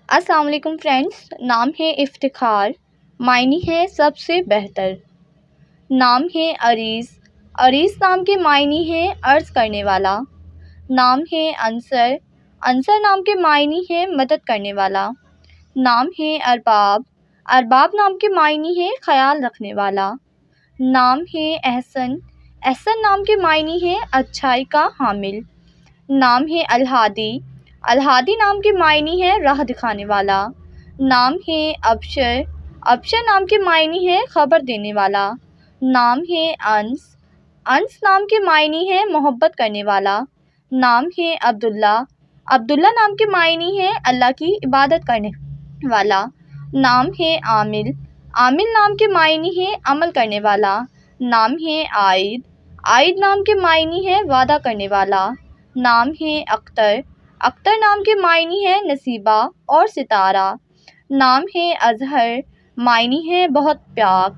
السلام علیکم فرینڈس، نام ہے افتخار، معنی ہے سب سے بہتر۔ نام ہے عریض، عریض نام کے معنی ہے عرض کرنے والا۔ نام ہے عنصر، عنصر نام کے معنی ہے مدد کرنے والا۔ نام ہے ارباب، ارباب نام کے معنی ہے خیال رکھنے والا۔ نام ہے احسن، احسن نام کے معنی ہے اچھائی کا حامل۔ نام ہے الہادی، الہادی نام کے معنی ہے راہ دکھانے والا۔ نام ہے ابشر، ابشر نام کے معنی ہے خبر دینے والا۔ نام ہے انس، انس نام کے معنی ہے محبت کرنے والا۔ نام ہے عبداللہ، عبداللہ نام کے معنی ہے اللہ کی عبادت کرنے والا۔ نام ہے عامل، عامل نام کے معنی ہے عمل کرنے والا۔ نام ہے عائد، عائد نام کے معنی ہے وعدہ کرنے والا۔ نام ہے اختر، اختر نام کے معنی ہے نصیبہ اور ستارہ۔ نام ہے اظہر، معنی ہے بہت پاک۔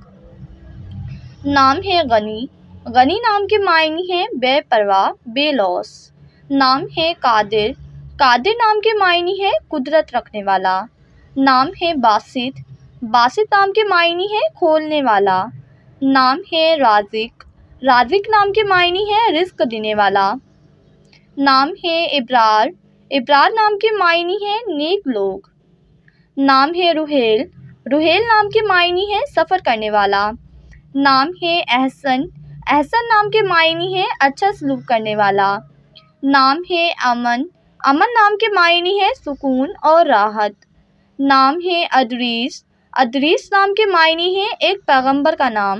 نام ہے غنی، غنی نام کے معنی ہے بے پرواہ، بے لوث۔ نام ہے قادر، قادر نام کے معنی ہے قدرت رکھنے والا۔ نام ہے باسط، باسط نام کے معنی ہے کھولنے والا۔ نام ہے رازق، رازق نام کے معنی ہے رزق دینے والا۔ نام ہے ابرار، ابرار نام کے معنی ہے نیک لوگ۔ نام ہے رحیل، رحیل نام کے معنی ہے سفر کرنے والا۔ نام ہے احسن، احسن نام کے معنی ہے اچھا سلوک کرنے والا۔ نام ہے امن، امن نام کے معنی ہے سکون اور راحت۔ نام ہے ادریس، ادریس نام کے معنی ہے ایک پیغمبر کا نام۔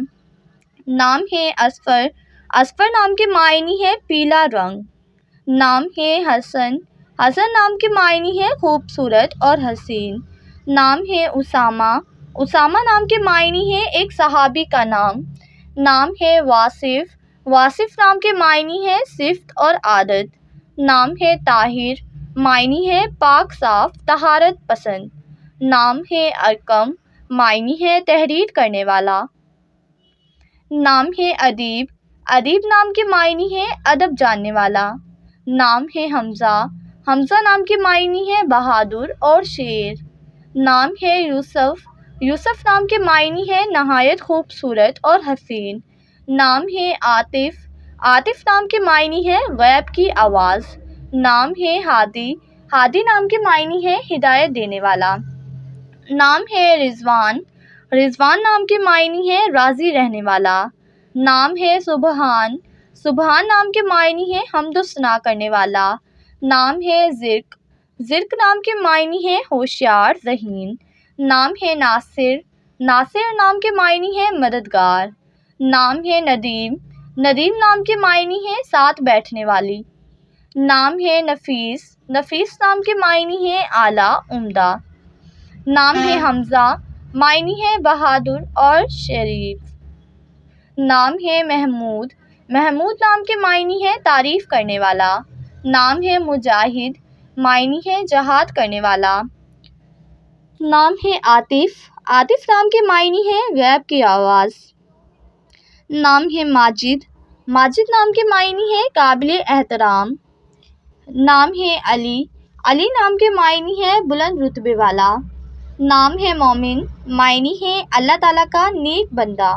نام ہے اصفر، اصفر نام کے معنی ہے پیلا رنگ۔ نام ہے حسن، حسن نام کے معنی ہے خوبصورت اور حسین۔ نام ہے اسامہ، اسامہ نام کے معنی ہے ایک صحابی کا نام۔ نام ہے واصف، واصف نام کے معنی ہے صفت اور عادت۔ نام ہے طاہر، معنی ہے پاک صاف طہارت پسند۔ نام ہے ارقم، معنی ہے تحریر کرنے والا۔ نام ہے ادیب، ادیب نام کے معنی ہے ادب جاننے والا۔ نام ہے حمزہ، حمزہ نام کے معنی ہے بہادر اور شیر۔ نام ہے یوسف، یوسف نام کے معنی ہے نہایت خوبصورت اور حسین۔ نام ہے عاطف، عاطف نام کے معنی ہے غیب کی آواز۔ نام ہے ہادی، ہادی نام کے معنی ہے ہدایت دینے والا۔ نام ہے رضوان، رضوان نام کے معنی ہے راضی رہنے والا۔ نام ہے سبحان، سبحان نام کے معنی ہے حمد و ثنا کرنے والا۔ نام ہے زرق، زرق نام کے معنی ہے ہوشیار ذہین۔ نام ہے ناصر، ناصر نام کے معنی ہے مددگار۔ نام ہے ندیم، ندیم نام کے معنی ہے ساتھ بیٹھنے والی۔ نام ہے نفیس، نفیس نام کے معنی ہے اعلیٰ عمدہ۔ نام ہے حمزہ، معنی ہے بہادر اور شریف۔ نام ہے محمود، محمود نام کے معنی ہے تعریف کرنے والا۔ نام ہے مجاہد، معنی ہے جہاد کرنے والا۔ نام ہے عاطف، عاطف نام کے معنی ہے غیب کی آواز۔ نام ہے ماجد، ماجد نام کے معنی ہے قابل احترام۔ نام ہے علی، علی نام کے معنی ہے بلند رتبے والا۔ نام ہے مومن، معنی ہے اللہ تعالیٰ کا نیک بندہ۔